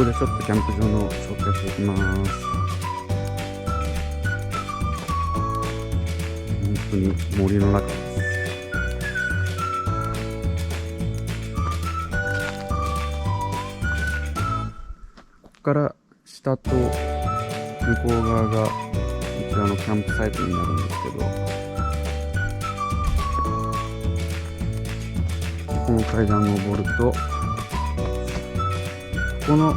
こでちょっとキャンプ場の紹介していきます。本当に森の中です。ここから下と向こう側がこちらのキャンプサイトになるんですけど、この階段登ると、この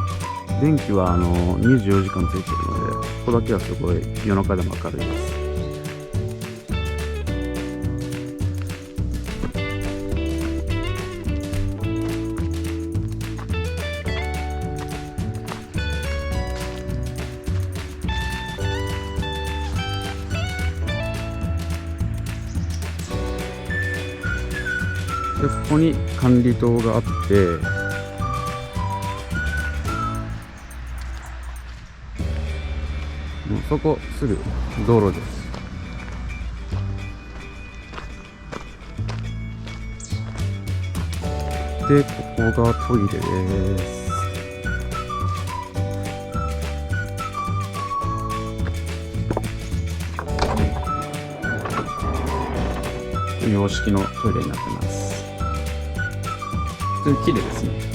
電気は24時間ついてるので、ここだけはすごい夜中でも明るいです。で、ここに管理棟があって、もうそこすぐ道路です。で、ここがトイレです。洋式のトイレになってます。普通に綺麗ですね。